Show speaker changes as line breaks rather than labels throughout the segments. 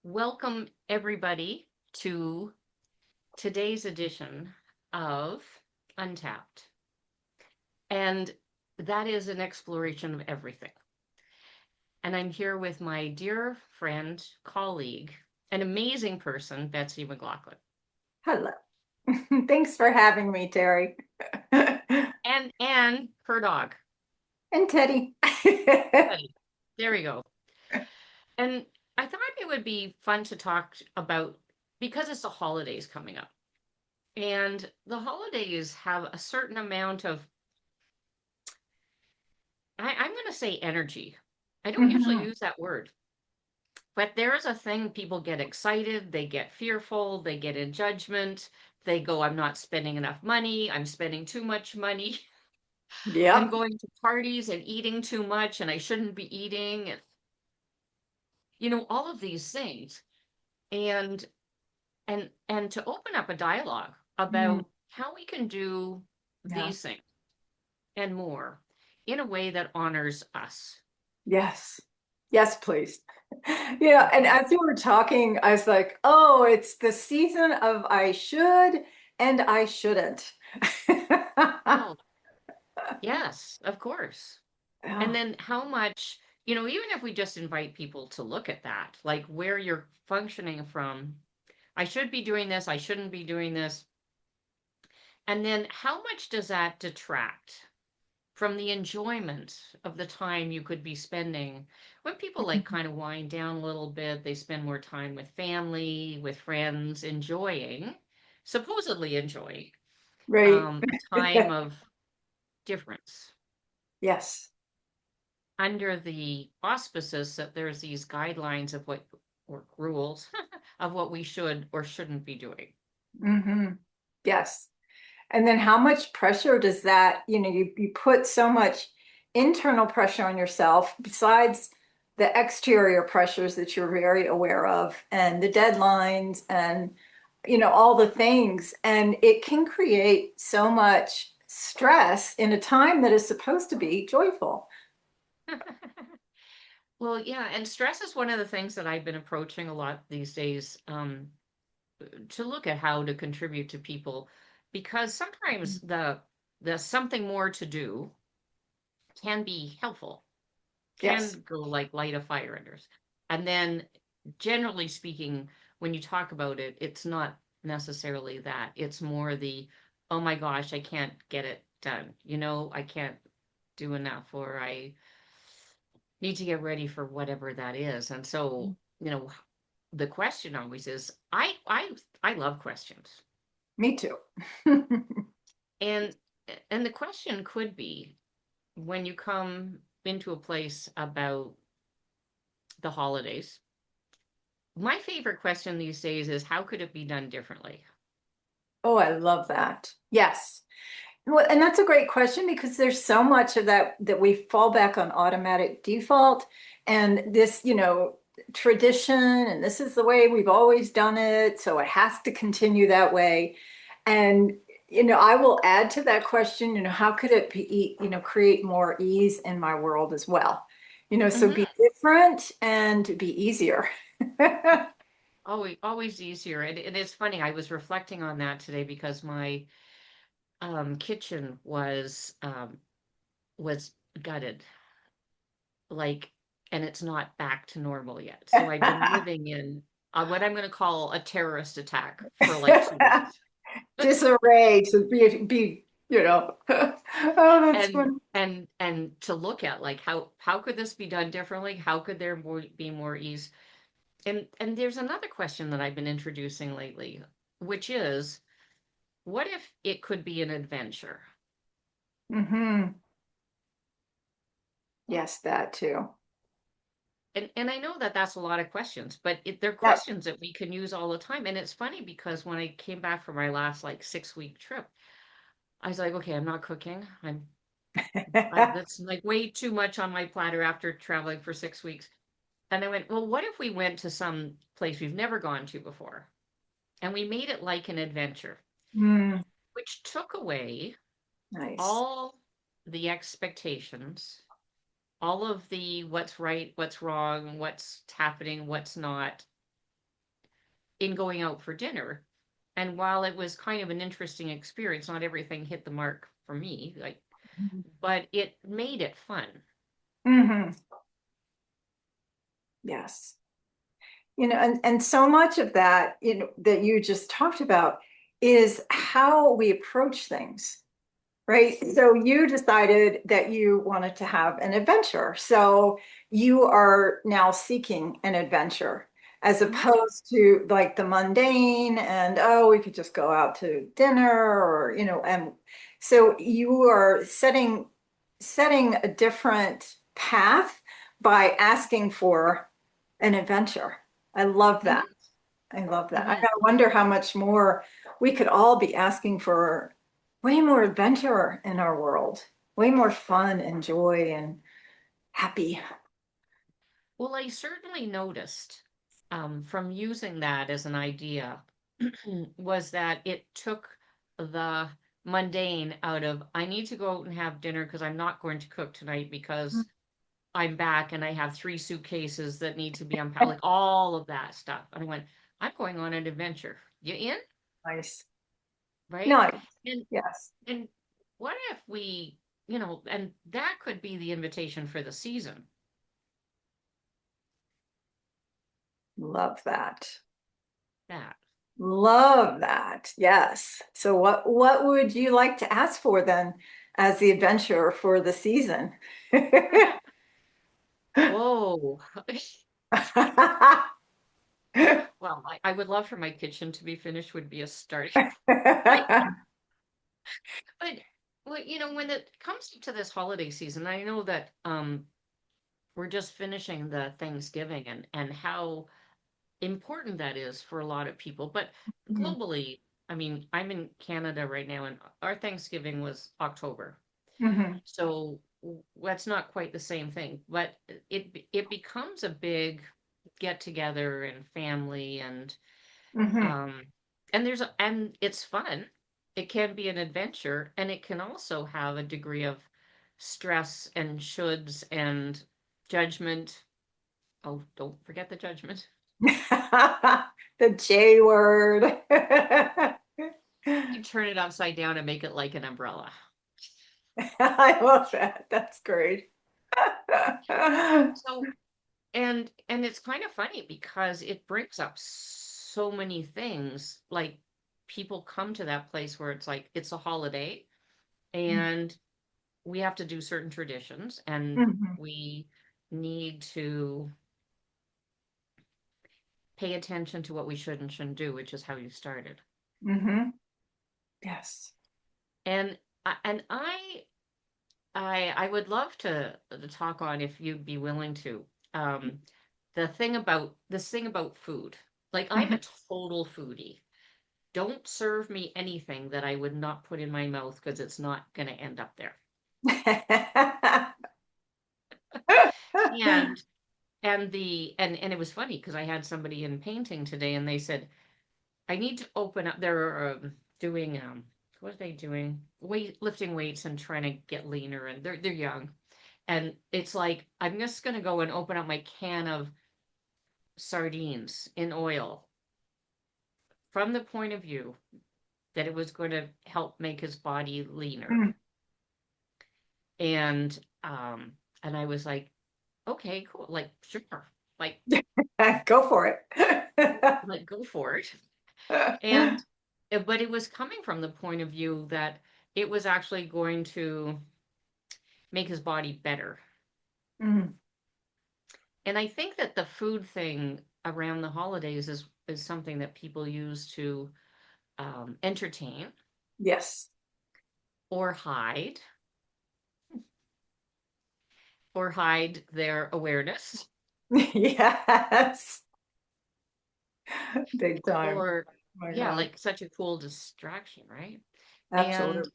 Welcome, everybody, to today's edition of Untapped. And that is an exploration of everything. And I'm here with my dear friend, colleague, an amazing person, Betsy McLoughlin,
Hello. Thanks for having me, Terry.
and her dog,
And Teddy.
Teddy. There we go. And I thought it would be fun to talk about because it's the holidays coming up. And the holidays have a certain amount of I'm going to say energy. I don't usually
Mhm.
use that word, but there's a thing people get excited, they get fearful, they get in judgment, they go, I'm not spending enough money, I'm spending too much money, I'm
Yep.
going to parties and eating too much, and I shouldn't be eating, and all of these things. And and to open up a dialogue
Mm.
about how we can do
Yeah.
these things and more in a way that honors us.
Yes. Yes, please. And
Okay.
as you were talking, I was like, oh, it's the season of I should and I shouldn't.
Oh, yes, of course. And
Yeah.
then how much, even if we just invite people to look at that, like where you're functioning from, I should be doing this, I shouldn't be doing this. And then how much does that detract from the enjoyment of the time you could be spending when people like kind of wind down a little bit, they spend more time with family, with friends, enjoying, supposedly enjoying,
Right.
a time of difference
Yes.
under the auspices that there's these guidelines of what or rules of what we should or shouldn't be doing.
hmm Yes. And then how much pressure does that, you put so much internal pressure on yourself besides the exterior pressures that you're very aware of and the deadlines and, all the things. And it can create so much stress in a time that is supposed to be joyful.
Well, yeah, and stress is one of the things that I've been approaching a lot these days, to look at how to contribute to people, because sometimes the something more to do can be helpful,
Yes.
can go like light a fire under us. And then generally speaking, when you talk about it, it's not necessarily that. It's more the, oh my gosh, I can't get it done. I can't do enough, or I need to get ready for whatever that is. And so, the question always is, I love questions.
Me too.
And and the question could be when you come into a place about the holidays. My favorite question these days is how could it be done differently?
Oh, I love that. Yes. Well, and that's a great question because there's so much of that we fall back on automatic default and this, tradition, and this is the way we've always done it, so it has to continue that way. And, I will add to that question, how could it be, create more ease in my world as well? So be
Hmm.
different and be easier.
Always easier. And it's funny, I was reflecting on that today because my kitchen was gutted, like, and it's not back to normal yet. So I've been living in what I'm going to call a terrorist attack for like 2 weeks.
Disarray to be, oh, that's
and
fun.
and to look at like how could this be done differently, how could there be more ease, and there's another question that I've been introducing lately, which is what if it could be an adventure.
hmm Yes, that too.
And I know that that's a lot of questions, but they're
That,
questions that we can use all the time. And it's funny because when I came back from my last like 6 week trip, I was like, okay, I'm not cooking. That's like way too much on my platter after traveling for 6 weeks. And I went, well, what if we went to some place we've never gone to before and we made it like an adventure,
Mm,
which took away
nice.
all the expectations, all of the what's right, what's wrong, what's happening, what's not. in going out for dinner. And while it was kind of an interesting experience, not everything hit the mark for me, like, but it made it fun.
Hmm. Yes. And so much of that, that you just talked about is how we approach things. Right. So you decided that you wanted to have an adventure. So you are now seeking an adventure as
Mhm.
opposed to like the mundane and, oh, we could just go out to dinner or, and so you are setting a different path by asking for an adventure. I love that.
Mhm.
I love that. I
Mhm.
gotta wonder how much more we could all be asking for way more adventure in our world, way more fun and joy and happy.
Well, I certainly noticed from using that as an idea was that it took the mundane out of I need to go out and have dinner because I'm not going to cook tonight because I'm back and I have 3 suitcases that need to be unpacked, like all of that stuff. And I went, I'm going on an adventure. You in?
Nice.
Right?
Nice.
And
Yes.
and what if we, and that could be the invitation for the season.
Love that.
That.
Love that. Yes. So what would you like to ask for then as the adventure for the season?
Whoa. Well, I would love for my kitchen to be finished would be a starting point. But well, when it comes to this holiday season, I know that we're just finishing the Thanksgiving and how important that is for a lot of people. But
Mhm.
globally, I mean, I'm in Canada right now, and our Thanksgiving was October.
Mhm.
So that's not quite the same thing, but it becomes a big get together and family
Mhm.
um and it's fun. It can be an adventure and it can also have a degree of stress and shoulds and judgment. Oh, don't forget the judgment.
The J word.
You turn it upside down and make it like an umbrella.
I love that. That's great.
So and it's kind of funny because it brings up so many things. Like people come to that place where it's like it's a holiday and we have to do certain traditions and
Mhm.
we need to pay attention to what we should and shouldn't do, which is how you started.
Mhm. Yes.
And I would love to talk on if you'd be willing to. Um, this thing about food. Like I'm
Mhm.
a total foodie. Don't serve me anything that I would not put in my mouth because it's not going to end up there. And and it was funny because I had somebody in painting today and they said I need to open up. They're doing what are they doing? Lifting weights and trying to get leaner, and they're young. And it's like I'm just gonna go and open up my can of sardines in oil from the point of view that it was going to help make his body leaner. And um and I was okay, cool, like sure, like
Go for it.
go for it. And but it was coming from the point of view that it was actually going to make his body better.
Mm.
And I think that the food thing around the holidays is something that people use to entertain
Yes.
or hide their awareness
Yes. Big time.
or
Oh my
yeah,
God.
like such a cool distraction, right? And
Absolutely.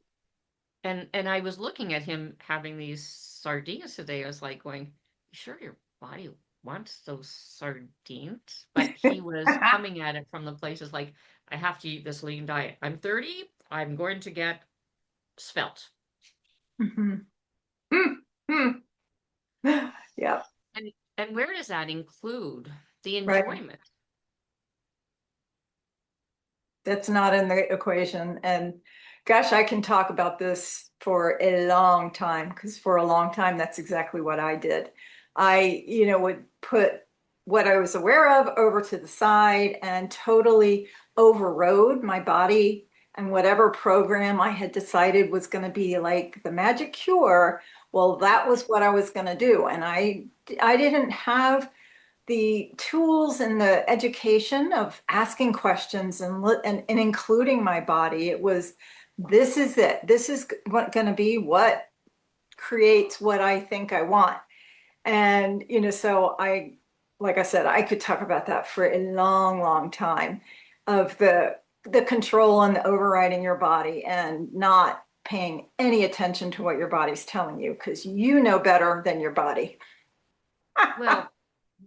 and I was looking at him having these sardines today. I was like going, you sure your body wants those sardines? But he was coming at it from the places like, I have to eat this lean diet. I'm 30, I'm going to get svelte.
Mhm. Mm, mm. Yeah,
And where does that include the
right.
enjoyment?
That's not in the equation. And gosh, I can talk about this for a long time because for a long time, that's exactly what I did. I, would put what I was aware of over to the side and totally overrode my body and whatever program I had decided was going to be like the magic cure. Well, that was what I was going to do. And I didn't have the tools and the education of asking questions and including my body. It was, this is it. This is what going to be what creates what I think I want. And, so like I said, I could talk about that for a long, long time of the control and the overriding your body and not paying any attention to what your body's telling you because you know better than your body.
Well,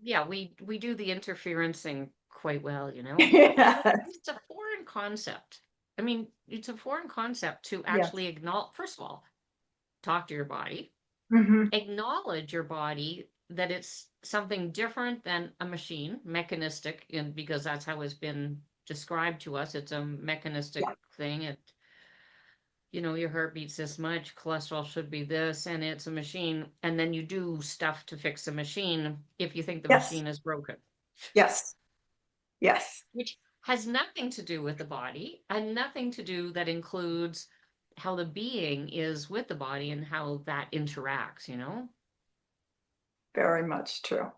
yeah, we do the interferencing quite well, you know.
Yes.
It's a foreign concept. I mean, it's a foreign concept to
Yes.
actually acknowledge, first of all, talk to your body,
Hmm.
acknowledge your body that it's something different than a machine, mechanistic, and because that's how it's been described to us. It's a mechanistic
Yeah.
thing. Your heart beats this much, cholesterol should be this, and it's a machine. And then you do stuff to fix the machine if you think the
Yes.
machine is broken,
Yes. Yes.
which has nothing to do with the body and nothing to do that includes how the being is with the body and how that interacts.
Very much true.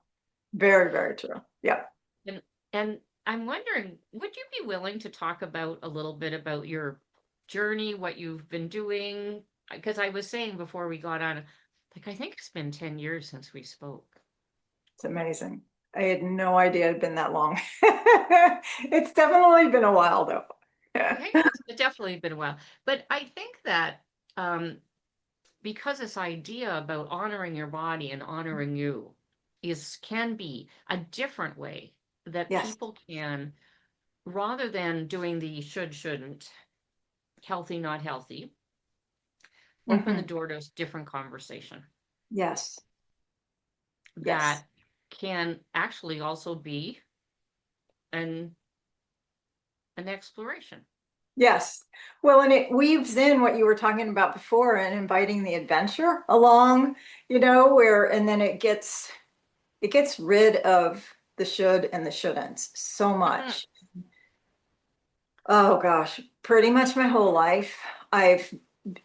Very, very true. Yeah.
And and I'm wondering, would you be willing to talk about a little bit about your journey, what you've been doing? Because I was saying before we got on, like I think it's been 10 years since we spoke.
It's amazing. I had no idea it'd been that long. It's definitely been a while though.
Okay, it's definitely been a while. But I think that um, because this idea about honoring your body and honoring you is can be a different way that
Yes.
people can, rather than doing the should, shouldn't, healthy, not healthy, open the
Hmm.
door to a different conversation
Yes. Yes.
that can actually also be an an exploration.
Yes. Well, and it weaves in what you were talking about before and inviting the adventure along, where and then it gets rid of the should and the shouldn'ts so
Mhm.
much. Oh gosh, pretty much my whole life. I've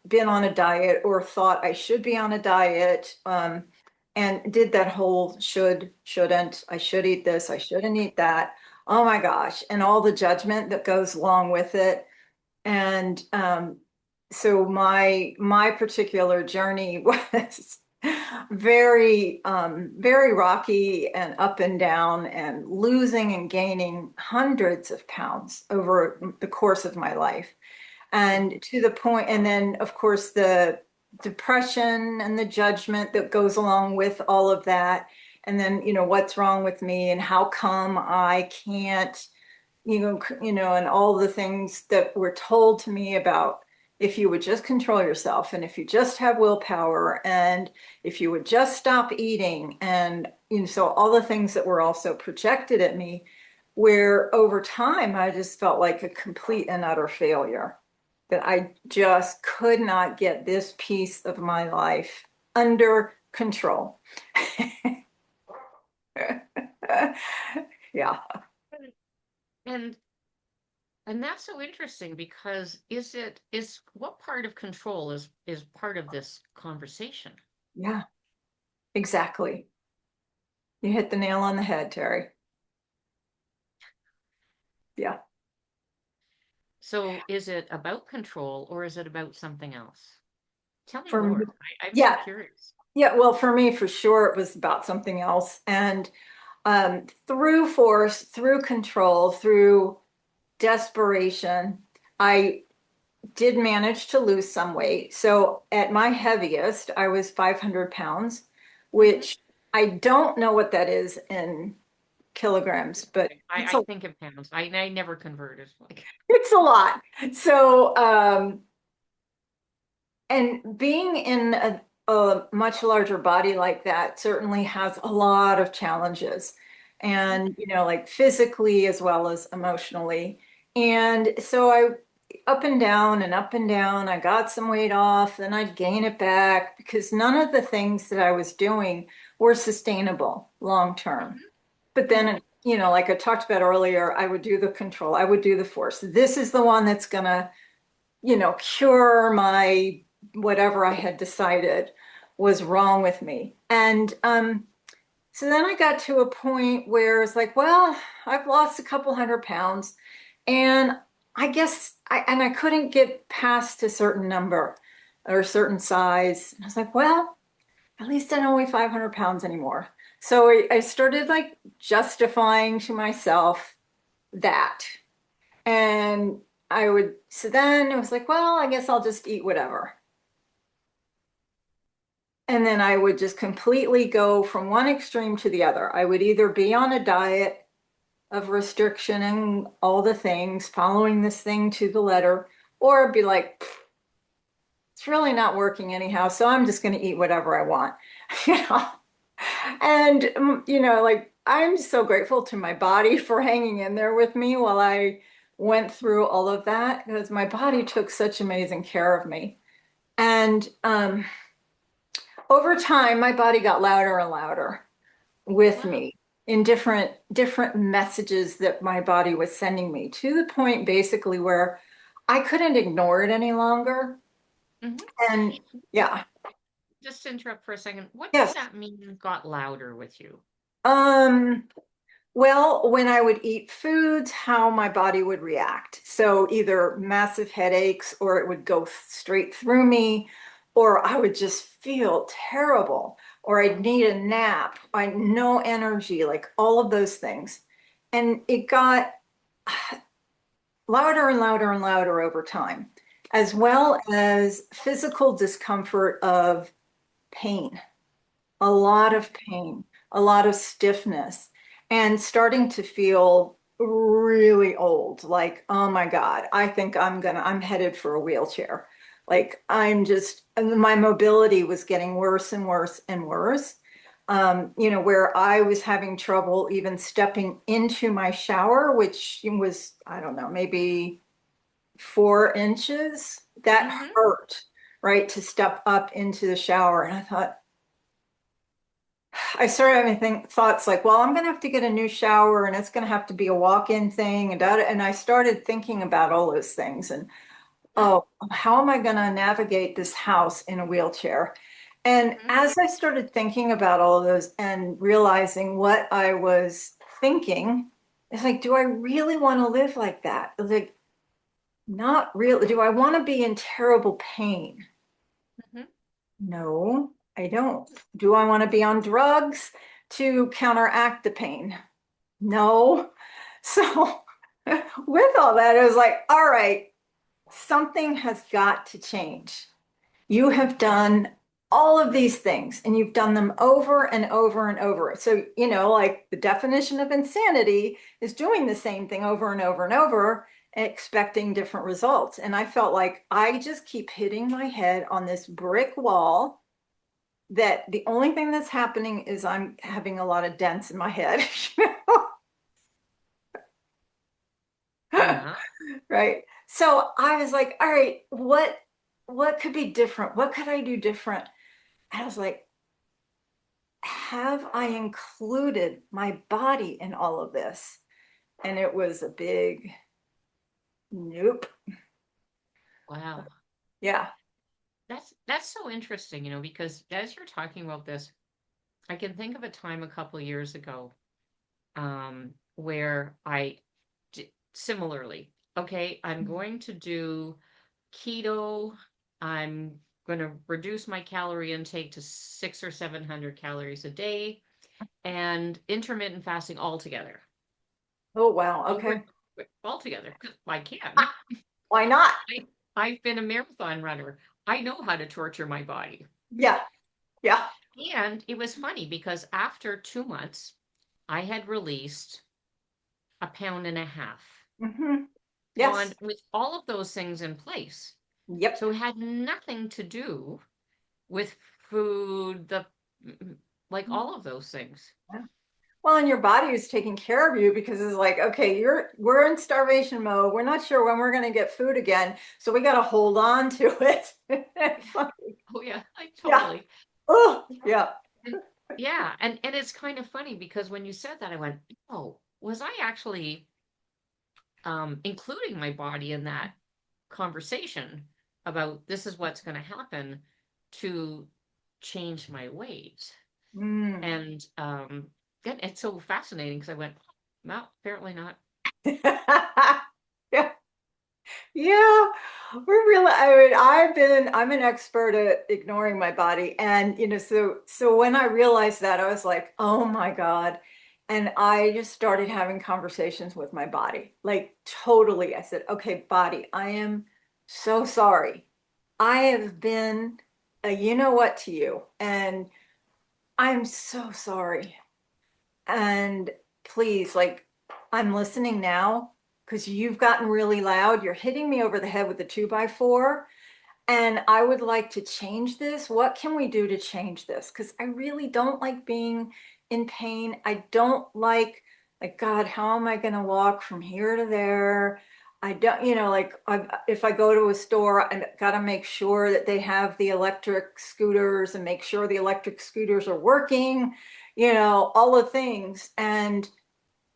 been on a diet or thought I should be on a diet, and did that whole should, shouldn't, I should eat this, I shouldn't eat that. Oh my gosh, and all the judgment that goes along with it. And so my particular journey was very rocky and up and down and losing and gaining hundreds of pounds over the course of my life. And to the point, and then of course the depression and the judgment that goes along with all of that. And then, what's wrong with me and how come I can't, and all the things that were told to me about if you would just control yourself and if you just have willpower and if you would just stop eating and so all the things that were also projected at me where over time I just felt like a complete and utter failure that I just could not get this piece of my life under control. Yeah.
And and that's so interesting because is what part of control is part of this conversation?
Yeah, exactly. You hit the nail on the head, Terry. Yeah.
So is it about control or is it about something else? Tell me
For me,
more. I'm so
yeah.
curious.
Yeah. Well, for me, for sure, it was about something else. And through force, through control, through desperation, I did manage to lose some weight. So at my heaviest, I was 500 pounds,
Hmm.
which I don't know what that is in kilograms, but
I think in pounds. I never converted. Like,
it's a lot. So, and being in a much larger body like that certainly has a lot of challenges. And, like physically as well as emotionally. And so I up and down and up and down. I got some weight off, then I'd gain it back because none of the things that I was doing were sustainable long term.
Mhm,
But
mhm.
then, like I talked about earlier, I would do the control, I would do the force. This is the one that's gonna, cure my whatever I had decided was wrong with me. And so then I got to a point where it's like, well, I've lost a couple 100 pounds, and I couldn't get past a certain number or a certain size. And I was like, well, at least I don't weigh 500 pounds anymore. So I started like justifying to myself that. And so then it was like, well, I guess I'll just eat whatever. And then I would just completely go from one extreme to the other. I would either be on a diet of restriction and all the things, following this thing to the letter, or be like, it's really not working anyhow, so I'm just going to eat whatever I want, you know. And like I'm so grateful to my body for hanging in there with me while I went through all of that because my body took such amazing care of me. And over time, my body got louder and louder with
Wow.
me in different messages that my body was sending me to the point basically where I couldn't ignore it any longer.
Mhm.
And yeah,
Just to interrupt for a second, what does
yes.
that mean got louder with you?
Um, well, when I would eat foods, how my body would react. So either massive headaches or it would go straight through me, or I would just feel terrible, or I'd need a nap, I no energy, like all of those things. And it got louder and louder and louder over time, as
Wow.
well as physical discomfort of pain, a lot of pain, a lot of stiffness, and starting to feel really old. Like, oh my God, I think I'm headed for a wheelchair. Like, and my mobility was getting worse and worse and worse. Where I was having trouble even stepping into my shower, which was, I don't know, maybe 4 inches. That
Mhm.
hurt, right, to step up into the shower. And I thought, I started having thoughts like, well, I'm going to have to get a new shower and it's going to have to be a walk-in thing. And I started thinking about all those things. And
Mhm.
oh, how am I going to navigate this house in a wheelchair? And
Mhm.
as I started thinking about all of those and realizing what I was thinking, it's like, do I really want to live like that? Like, not really. Do I want to be in terrible pain?
Mhm.
No, I don't. Do I want to be on drugs to counteract the pain? No. So, with all that, it was like, all right, something has got to change. You have done all of these things and you've done them over and over and over. So, like the definition of insanity is doing the same thing over and over and over, expecting different results. And I felt like I just keep hitting my head on this brick wall that the only thing that's happening is I'm having a lot of dents in my head,
Yeah.
right? So I was like, all right, what could be different? What could I do different? And I was like, have I included my body in all of this? And it was a big nope.
Wow.
Yeah.
That's so interesting, because as you're talking about this, I can think of a time a couple years ago, where similarly, okay, I'm going to do keto. I'm going to reduce my calorie intake to 600 or 700 calories a day and intermittent fasting altogether.
Oh, wow.
Over
Okay.
altogether, because I can.
Why not?
I've been a marathon runner. I know how to torture my body.
Yeah. Yeah.
And it was funny because after 2 months, I had released a pound and a half
Hmm.
on
Yes.
with all of those things in place.
Yep.
So it had nothing to do with food, like all of those things.
Yeah. Well, and your body is taking care of you because it's like, okay, we're in starvation mode. We're not sure when we're going to get food again, so we got to hold on to it. It's like,
Oh yeah, like
yeah.
totally.
Oh, yeah.
And yeah, and it's kind of funny because when you said that, I went, oh, was I actually including my body in that conversation about this is what's going to happen to change my weight?
Mm.
And it's so fascinating because I went, no, apparently not.
Yeah. Yeah, I'm an expert at ignoring my body. And, so when I realized that, I was like, oh my God. And I just started having conversations with my body, like totally. I said, okay, body, I am so sorry. I have been a you know what to you, and I'm so sorry. And please, like, I'm listening now because you've gotten really loud. You're hitting me over the head with the 2x4. And I would like to change this. What can we do to change this? Because I really don't like being in pain. I don't like, God, how am I going to walk from here to there? I don't, like if I go to a store, I got to make sure that they have the electric scooters and make sure the electric scooters are working, all the things. And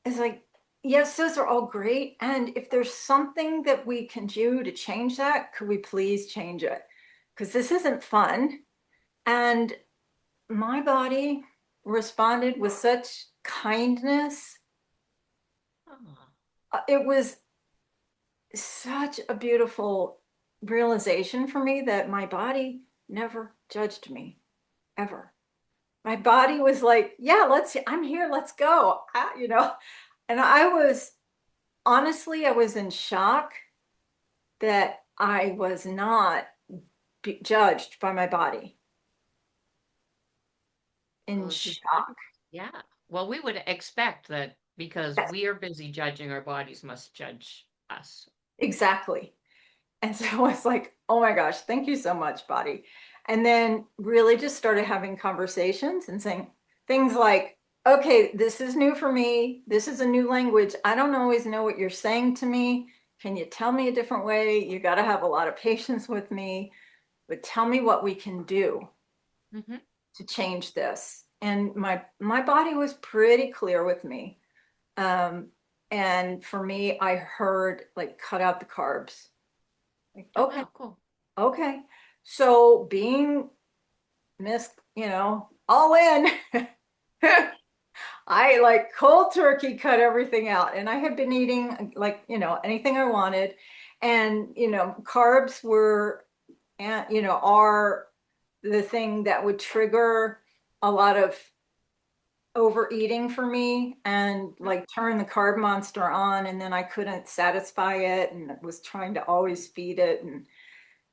it's like, yes, those are all great. And if there's something that we can do to change that, could we please change it? Because this isn't fun. And my body responded with such kindness.
Oh,
It was such a beautiful realization for me that my body never judged me ever. My body was like, yeah, I'm here, let's go. And I was honestly, I was in shock that I was not judged by my body. In
well, you shouldn't.
shock.
Yeah. Well, we would expect that because
Yes,
we are busy judging, our bodies must judge us.
exactly. And so I was like, oh my gosh, thank you so much, body. And then really just started having conversations and saying things like, okay, this is new for me. This is a new language. I don't always know what you're saying to me. Can you tell me a different way? You got to have a lot of patience with me, but tell me what we can do
Hmm.
to change this. And my body was pretty clear with me. Um, and for me, I heard like cut out the carbs. Like,
Oh,
okay,
wow, cool.
okay. So being all in, I like cold turkey cut everything out. And I had been eating like, anything I wanted. And, carbs were, are the thing that would trigger a lot of overeating for me and
Mm.
like turn the carb monster on, and then I couldn't satisfy it and was trying to always feed it. And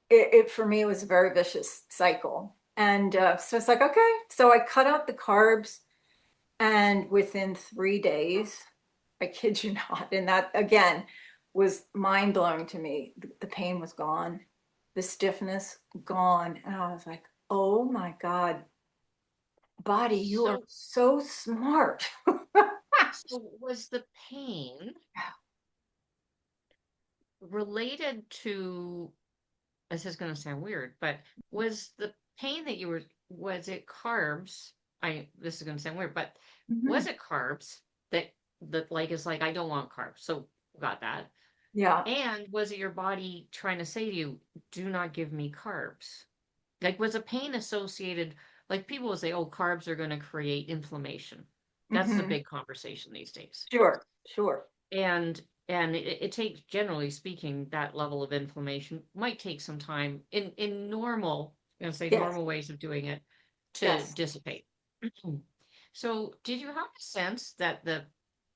it for me, it was a very vicious cycle. And so it's like, okay, so I cut out the carbs, and within 3 days, I kid you not, and that again was mind blowing to me. The pain was gone, the stiffness gone. And I was like, oh my God, body, you are
So,
so smart.
so was the pain related to, this is going to sound weird, but was the pain that you were, was it carbs? This is going to sound weird, but was
Mhm.
it carbs that like, it's like, I don't want carbs. So got that.
Yeah.
And was it your body trying to say to you, do not give me carbs? Like, was a pain associated, like people will say, oh, carbs are going to create inflammation. That's the
Hmm.
big conversation these days.
Sure, sure.
And it takes, generally speaking, that level of inflammation might take some time in normal, I'm going to say
Yes,
normal ways of doing it to
yes.
dissipate. So, did you have a sense that the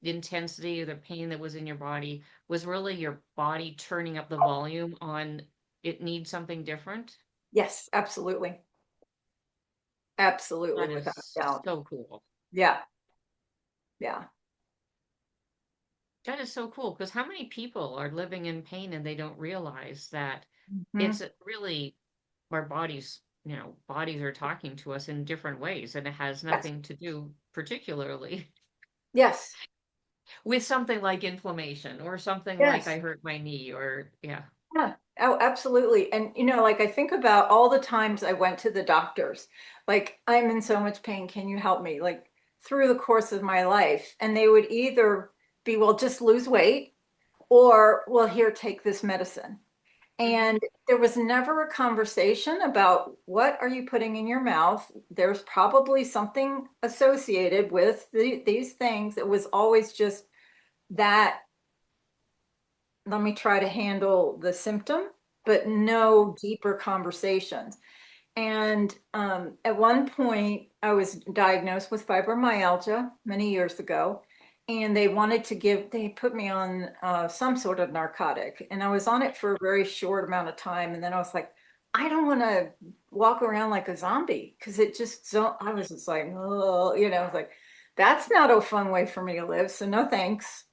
intensity or the pain that was in your body was really your body turning up the volume on it needs something different?
Yes, absolutely. Absolutely,
That
without
is
a doubt.
so cool.
Yeah, yeah.
That is so cool because how many people are living in pain and they don't realize that
Hmm.
it's really our bodies, bodies are talking to us in different ways and it has
Yes.
nothing to do particularly.
Yes.
with something like inflammation or something like I
Yes.
hurt my knee or yeah.
Yeah. Oh, absolutely. And like I think about all the times I went to the doctors, like I'm in so much pain, can you help me? Like through the course of my life, and they would either be, well, just lose weight, or, well, here, take this medicine.
Hmm.
And there was never a conversation about what are you putting in your mouth. There's probably something associated with these things. It was always just that, let me try to handle the symptom, but no deeper conversations. And at one point, I was diagnosed with fibromyalgia many years ago, and they put me on some sort of narcotic, and I was on it for a very short amount of time. And then I was like, I don't want to walk around like a zombie because it just so, I was just like, oh, I was like, that's not a fun way for me to live. So no thanks.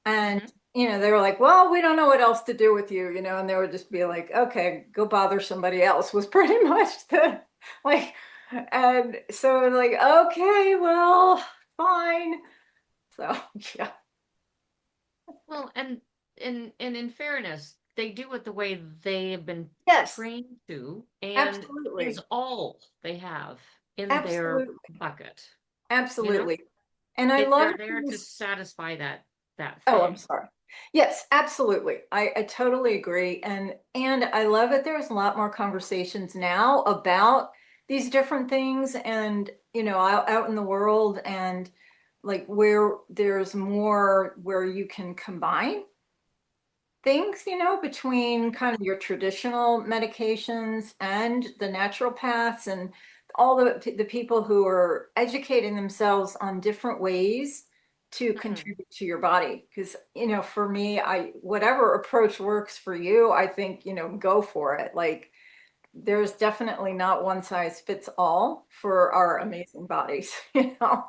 And,
Hmm.
they were like, well, we don't know what else to do with you, and they would just be like, okay, go bother somebody else, was pretty much the, like, and so like, okay, well, fine. So, yeah.
Well, and in fairness, they do it the way they have been
Yes,
trained to, and is
absolutely.
all they have in their
Absolutely.
bucket, you know?
Absolutely. And I love
They're there to
these.
satisfy that
Oh, I'm
thing.
sorry. Yes, absolutely. I totally agree. And I love it. There's a lot more conversations now about these different things, and out in the world, and like where there's more where you can combine things, between kind of your traditional medications and the naturopaths and all the people who are educating themselves on different ways to
Mhm.
contribute to your body. Because, for me, whatever approach works for you, I think, go for it. Like there's definitely not one size fits all for our
Mhm.
amazing bodies, you know.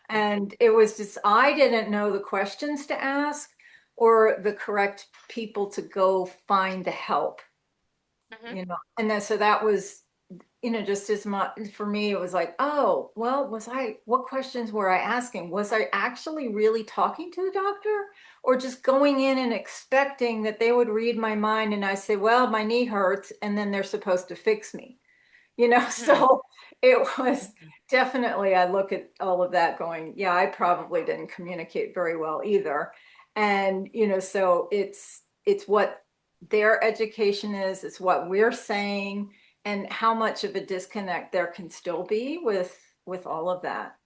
And it was just, I didn't know the questions to ask or the correct people to go find the help,
Mhm.
And then so that was, just as much for me, it was like, oh, well, what questions were I asking? Was I actually really talking to the doctor, or just going in and expecting that they would read my mind and I say, well, my knee hurts, and then they're supposed to fix me?
Mhm.
So it was
Mhm.
definitely, I look at all of that going, yeah, I probably didn't communicate very well either. And, so it's what their education is, it's what we're saying, and how much of a disconnect there can still be with all of that.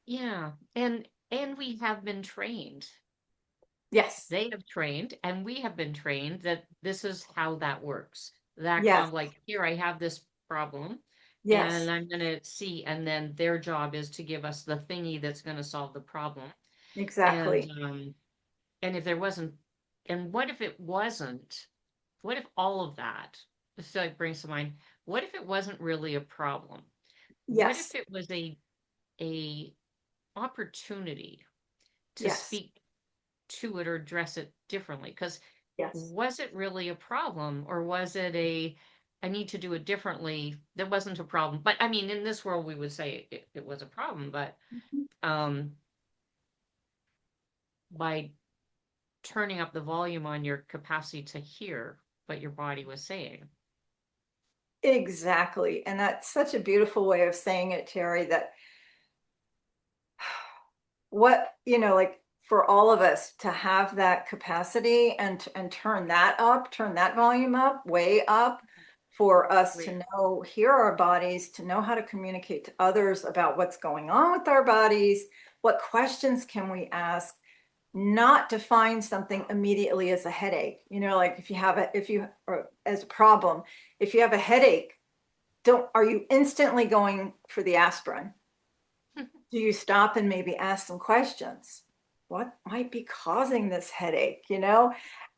Yeah, and we have been trained.
Yes,
They have trained, and we have been trained that this is how that works. That kind
yes,
of like, here, I have this problem,
yes,
and I'm gonna see, and then their job is to give us the thingy that's gonna solve the problem. And
exactly.
and if there wasn't, and what if it wasn't? What if all of that, this like brings to mind, what if it wasn't really a problem? What if
Yes,
it was a opportunity to
yes,
speak to it or address it differently? Because
yes.
was it really a problem, or was it a I need to do it differently? That wasn't a problem. But I mean, in this world, we would say it was a problem, but um, by turning up the volume on your capacity to hear what your body was saying.
Exactly. And that's such a beautiful way of saying it, Terry, that what like for all of us to have that capacity and turn that volume up, way up, for us to
Wait.
hear our bodies, to know how to communicate to others about what's going on with our bodies, what questions can we ask, not define something immediately as a headache. Like if you or as a problem, if you have a headache, don't are you instantly going for the aspirin? Do you stop and maybe ask some questions? What might be causing this headache,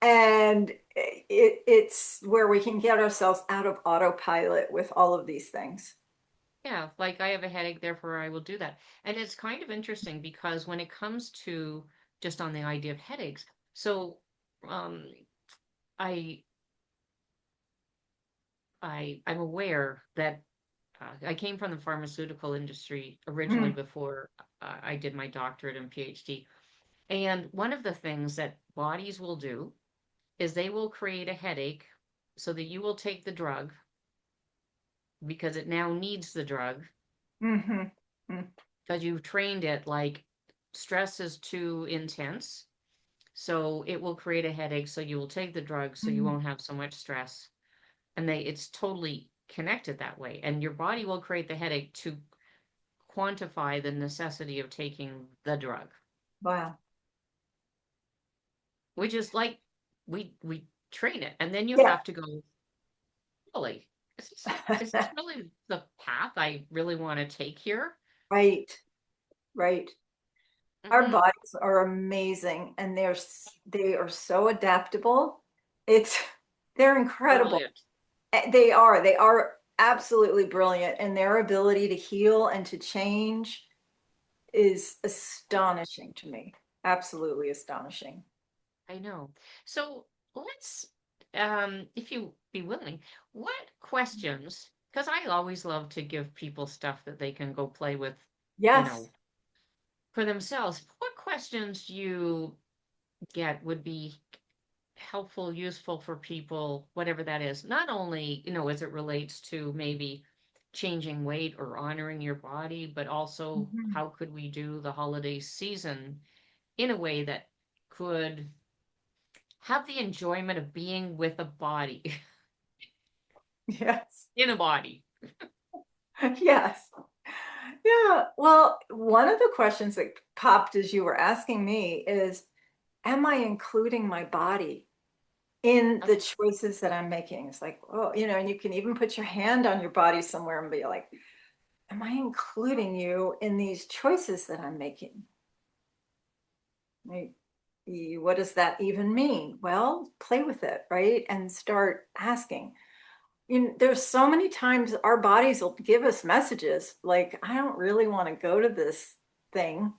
And it's where we can get ourselves out of autopilot with all of these things.
Yeah, like I have a headache, therefore I will do that. And it's kind of interesting because when it comes to just on the idea of headaches, so um, I I'm aware that I came from the pharmaceutical industry originally
Mm,
before I did my doctorate and PhD. And one of the things that bodies will do is they will create a headache so that you will take the drug because it now needs the drug
Mm-hmm.
because you've trained it like stress is too intense. So it will create a headache. So you will take the drug so you
Mm-hmm.
won't have so much stress. And it's totally connected that way. And your body will create the headache to quantify the necessity of taking the drug,
Wow.
which is like we train it. And then you
Yeah.
have to go, really, is this really the path I really want to take here?
Right. Right. Our
Hmm.
bodies are amazing and they are so adaptable. It's they're incredible.
Brilliant.
They are absolutely brilliant and their ability to heal and to change is astonishing to me. Absolutely astonishing.
I know. So let's, if you be willing, what questions, because I always love to give people stuff that they can go play with, you
Yes.
know, for themselves. What questions you get would be helpful, useful for people, whatever that is, not only, as it relates to maybe changing weight or honoring your body, but also
Mhm.
how could we do the holiday season in a way that could have the enjoyment of being with a body,
Yes.
in a body.
Yes. Yeah. Well, one of the questions that popped as you were asking me is, am I including my body in the
Okay.
choices that I'm making? It's like, oh, and you can even put your hand on your body somewhere and be like, am I including you in these choices that I'm making? Like, what does that even mean? Well, play with it, right? And start asking. There's so many times our bodies will give us messages like, I don't really want to go to this thing,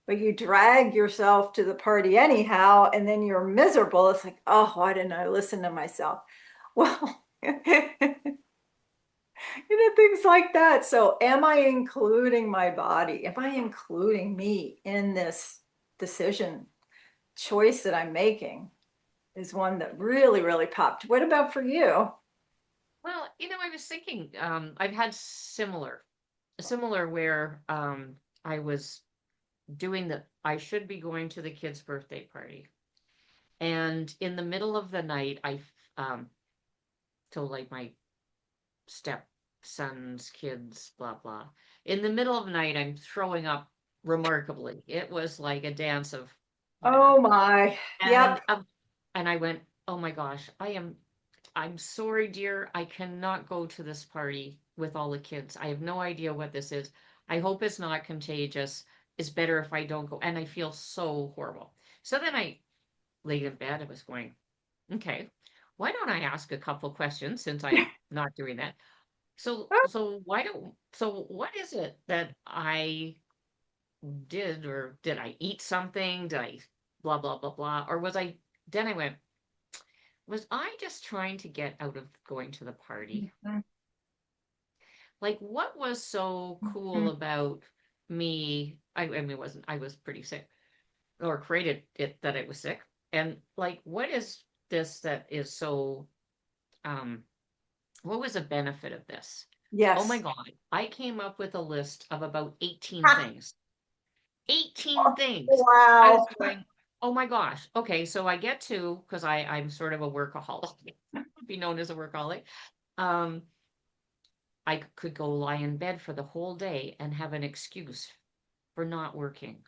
but you drag yourself to the party anyhow, and then you're miserable. It's like, oh, why didn't I listen to myself? Well, things like that. So, am I including my body? Am I including me in this decision choice that I'm making? Is one that really, really popped. What about for you?
Well, I was thinking, I've had similar where I was doing I should be going to the kid's birthday party. And in the middle of the night, I told like my stepson's kids, blah, blah. In the middle of the night, I'm throwing up remarkably. It was like a dance of
Oh
horror.
my,
And
yep.
and I went, oh my gosh, I'm sorry, dear. I cannot go to this party with all the kids. I have no idea what this is. I hope it's not contagious. It's better if I don't go. And I feel so horrible. So then I laid in bed. I was going, okay, why don't I ask a couple questions since I'm not doing that? So what is it that I did, or did I eat something? Did I blah blah blah blah? Or then I went, was I just trying to get out of going to the party? Like what was so cool about me? I mean it wasn't, I was pretty sick, or created it that I was sick. And like what is this that is so um what was the benefit of this? Oh my
Yes.
God. I came up with a list of about 18 things. 18 things. I was
Wow.
going, oh my gosh. Okay, so I get to, because I'm sort of a workaholic, be known as a workaholic. Um, I could go lie in bed for the whole day and have an excuse for not working.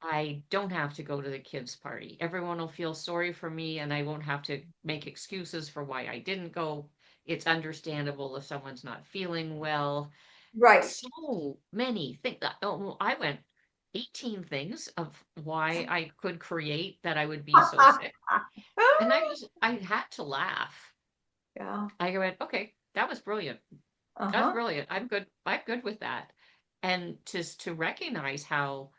I don't have to go to the kids' party. Everyone will feel sorry for me, and I won't have to make excuses for why I didn't go. It's understandable if someone's not feeling well.
Right.
So many things. Oh, I went 18 things of why I could create that I would be so sick. And I had to laugh.
Yeah.
I went, okay, that was brilliant. That's
Uh-huh.
brilliant. I'm good. I'm good with that. And just to recognize how,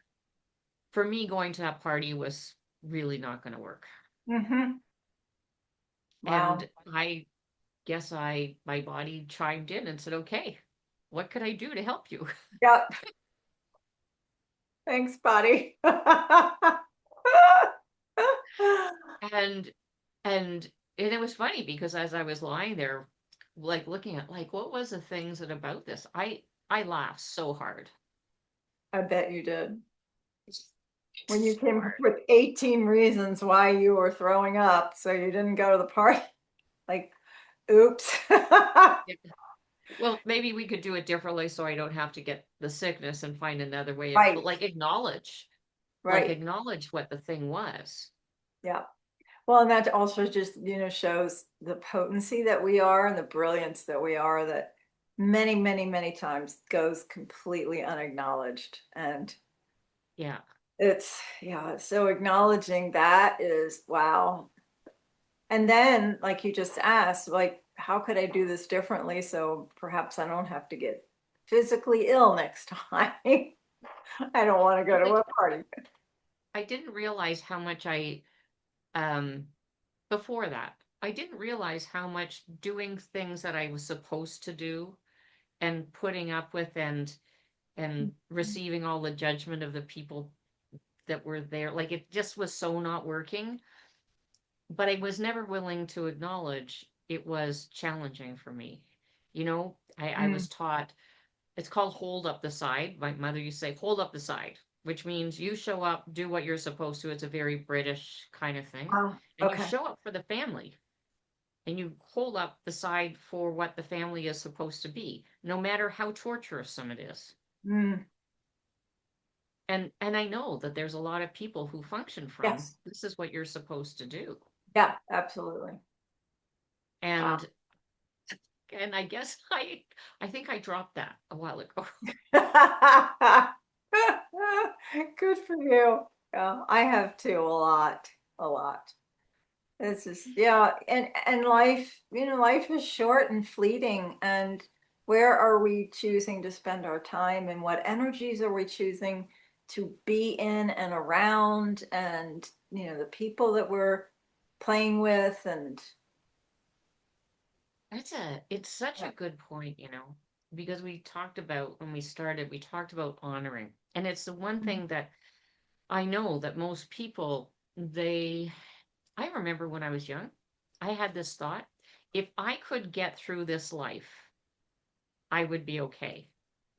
for me, going to that party was really not going to work.
Hmm.
And
Wow.
I guess my body chimed in and said, okay, what could I do to help you?
Yep. Thanks, buddy.
And and and it was funny because as I was lying there, like looking at like what was the things that about this, I laughed so hard.
I bet you did.
It's
When you
so
came up
hard.
with 18 reasons why you were throwing up, so you didn't go to the party. Like, oops.
It- well, maybe we could do it differently so I don't have to get the sickness and find another way of, but
Right,
like
right.
acknowledge what the thing was.
Yeah. Well, and that also just, shows the potency that we are and the brilliance that we are that many, many, many times goes completely unacknowledged. And
Yeah.
yeah, so acknowledging that is wow. And then, like you just asked, like, how could I do this differently so perhaps I don't have to get physically ill next time? I don't want to go
Well,
to a party.
I didn't realize how much um before that, I didn't realize how much doing things that I was supposed to do and putting up with and receiving all the judgment of the people that were there, like it just was so not working. But I was never willing to acknowledge it was challenging for me. I
Mm,
was taught it's called hold up the side. My mother used to say, hold up the side, which means you show up, do what you're supposed to. It's a very British kind of thing.
oh,
And you
okay.
show up for the family and you hold up the side for what the family is supposed to be, no matter how torturesome it is.
Mm,
And I know that there's a lot of people who function from
yes.
this is what you're supposed to do.
Yeah, absolutely. Wow.
And and I guess I think I dropped that a while ago.
Good for you. Yeah, I have too, a lot. This is, yeah, and life, life is short and fleeting. And where are we choosing to spend our time, and what energies are we choosing to be in and around, and the people that we're playing with, and
It's such
yeah.
a good point, because we talked about when we started, we talked about honoring. And it's the one thing that I know that most people, I remember when I was young, I had this thought, if I could get through this life, I would be okay.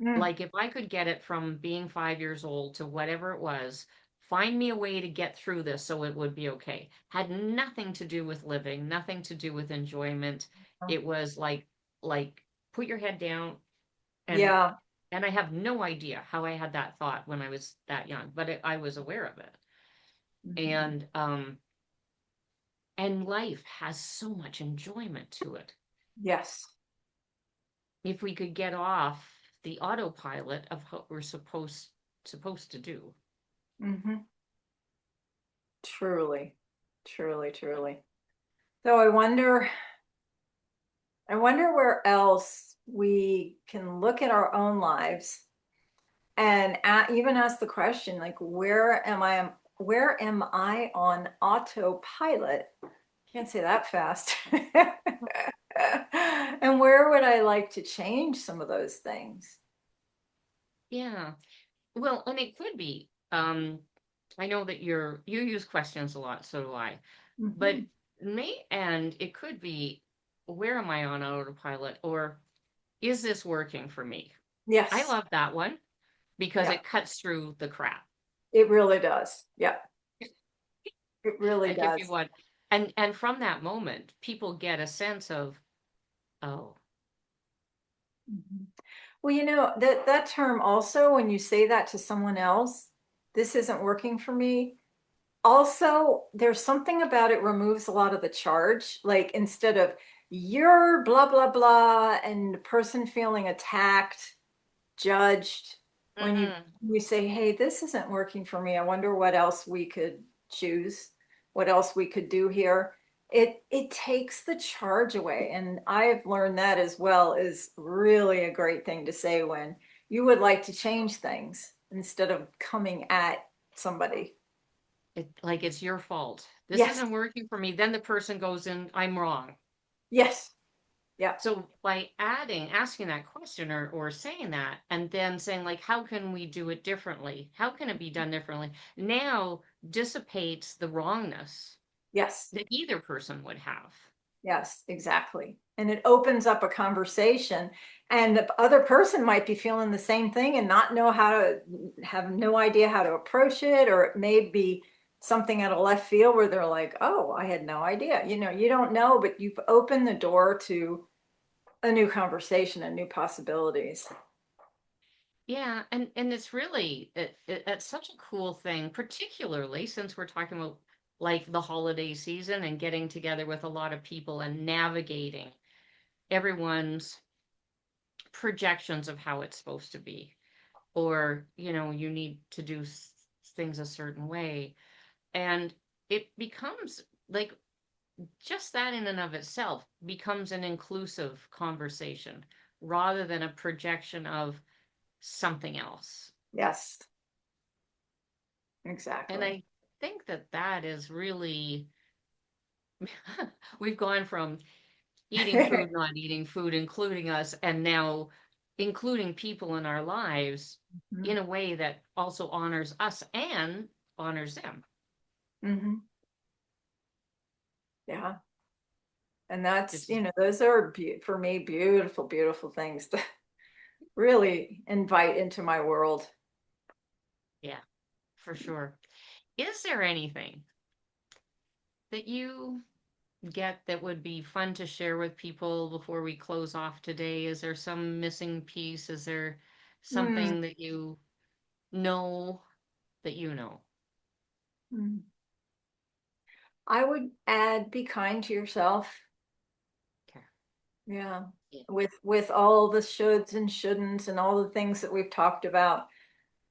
Mm,
Like if I could get it from being 5 years old to whatever it was, find me a way to get through this so it would be okay. Had nothing to do with living, nothing to do with enjoyment. It was like put your head down and
yeah.
and I have no idea how I had that thought when I was that young, but I was aware of it.
Mhm.
And life has so much enjoyment to it.
Yes.
If we could get off the autopilot of what we're supposed to do.
Hmm. Truly, truly, truly. So I wonder where else we can look at our own lives and even ask the question, like, where am I on autopilot? Can't say that fast. And where would I like to change some of those things?
Yeah. Well, and it could be. I know that you use questions a lot, so do I. But
Mhm.
and it could be, where am I on autopilot? Or is this working for me? I
Yes.
love that one because
Yeah,
it cuts through the crap.
it really does. Yeah, it really
Like if you
does.
want, and from that moment, people get a sense of, oh,
Mhm. Well, that term also, when you say that to someone else, this isn't working for me. Also, there's something about it removes a lot of the charge. Like instead of you're blah, blah, blah, and the person feeling attacked, judged, when you
mm-mm.
we say, hey, this isn't working for me. I wonder what else we could choose, what else we could do here. It takes the charge away. And I've learned that as well is really a great thing to say when you would like to change things instead of coming at somebody.
Like it's your fault. This
Yes,
isn't working for me. Then the person goes in, I'm wrong.
yes, Yeah.
So by asking that question or saying that, and then saying like, how can we do it differently? How can it be done differently? Now dissipates the wrongness
Yes.
that either person would have.
Yes, exactly. And it opens up a conversation, and the other person might be feeling the same thing and not know how to, have no idea how to approach it, or it may be something out of left field where they're like, oh, I had no idea. You don't know, but you've opened the door to a new conversation and new possibilities.
Yeah, and it's really it's such a cool thing, particularly since we're talking about like the holiday season and getting together with a lot of people and navigating everyone's projections of how it's supposed to be, or you need to do things a certain way, and it becomes like just that in and of itself becomes an inclusive conversation rather than a projection of something else.
Yes,
And
exactly.
I think that that is really, we've gone from eating food, not eating food, including us, and now including people in our lives in a way that also honors us and honors them.
Hmm. Yeah. And that's,
Which is,
those are for me, beautiful, beautiful things to really invite into my world.
yeah, for sure. Is there anything that you get that would be fun to share with people before we close off today? Is there some missing piece? Is there
Hmm.
something that know that you know?
Hmm. I would add, be kind to yourself.
Okay.
Yeah.
Yeah.
With all the shoulds and shouldn'ts and all the things that we've talked about,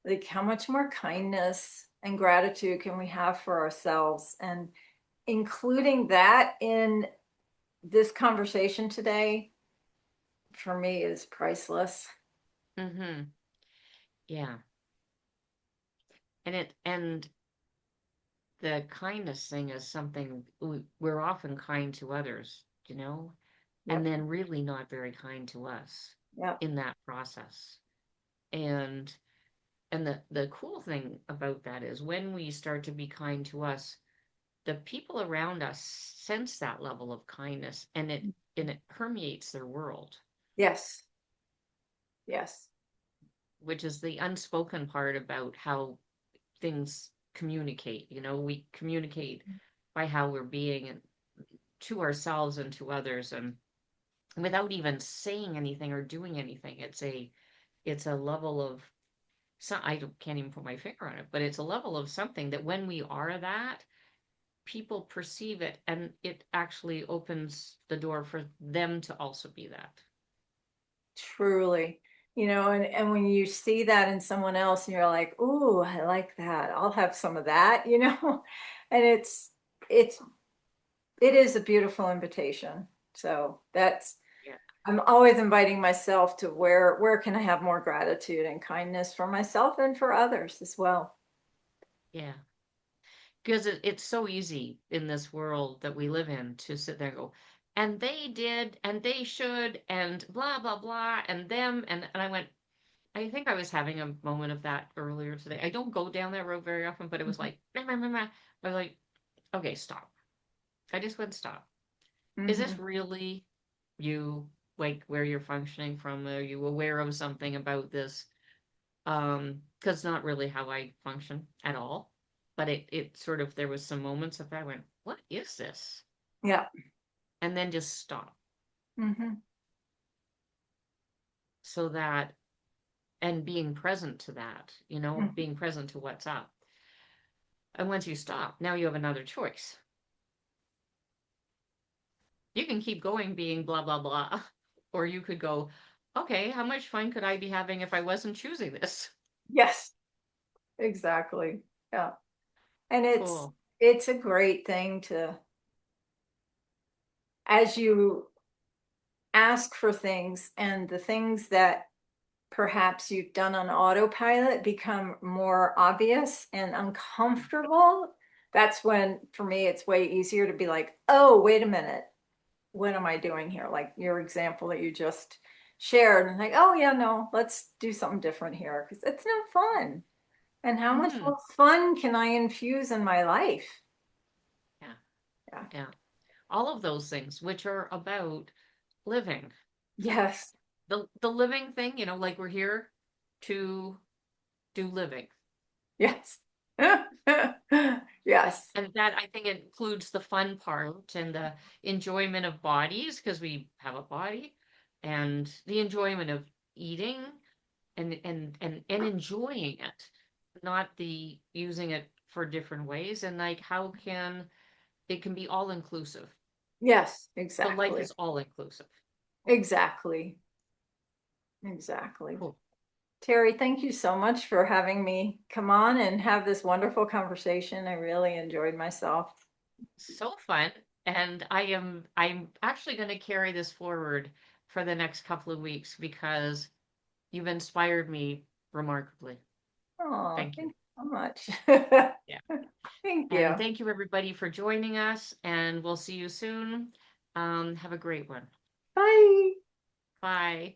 like how much more kindness and gratitude can we have for ourselves? And including that in this conversation today, for me, is priceless.
Mm-hmm. Yeah. And the kindness thing is something we're often kind to others, and
Yep.
then really not very kind to us
Yep.
in that process. And the cool thing about that is when we start to be kind to us, the people around us sense that level of kindness, and it permeates their world,
Yes. Yes.
which is the unspoken part about how things communicate. We communicate by how we're being and to ourselves and to others, and without even saying anything or doing anything. It's a level of some, can't even put my finger on it, but it's a level of something that when we are that, people perceive it, and it actually opens the door for them to also be that.
Truly. And when you see that in someone else and you're like, "Ooh, I like that. I'll have some of that." And it's it is a beautiful invitation. So that's
Yeah.
I'm always inviting myself to where can I have more gratitude and kindness for myself and for others as well.
Yeah. Because it's so easy in this world that we live in to sit there and go, and they did, and they should, and blah, blah, blah, and them. And I went, I think I was having a moment of that earlier today. I don't go down that road very often, but it was like, meh, meh, meh, meh. I was like, okay, stop. I just went, stop. Is this
Hmm.
really you, like where you're functioning from? Are you aware of something about this? Because it's not really how I function at all. But it sort of, there was some moments of that I went, what is this?
Yeah.
And then just stop.
Hmm.
So that, and being present to that, being present to what's up. And once you stop, now you have another choice. You can keep going being blah, blah, blah. Or you could go, okay, how much fun could I be having if I wasn't choosing this?
Yes, exactly. Yeah. And it's
Cool.
it's a great thing to, as you ask for things and the things that perhaps you've done on autopilot become more obvious and uncomfortable. That's when, for me, it's way easier to be like, oh, wait a minute. what am I doing here? Like your example that you just shared, and like, oh yeah, no, let's do something different here because it's no fun. And how much
Mhm.
more fun can I infuse in my life?
Yeah,
Yeah.
yeah. All of those things, which are about living.
Yes.
The living thing, like we're here to do living.
Yes. Yes.
And that I think includes the fun part and the enjoyment of bodies because we have a body and the enjoyment of eating and enjoying it, not the using it for different ways. And like how can it can be all inclusive.
Yes,
So life
exactly.
is all inclusive.
Exactly. Exactly.
Cool.
Terry, thank you so much for having me come on and have this wonderful conversation. I really enjoyed myself.
So fun. And I'm actually going to carry this forward for the next couple of weeks because you've inspired me remarkably.
Oh,
Thank you.
thank you so much.
Yeah.
Thank
And
you.
thank you everybody for joining us and we'll see you soon. Have a great one.
Bye.
Bye.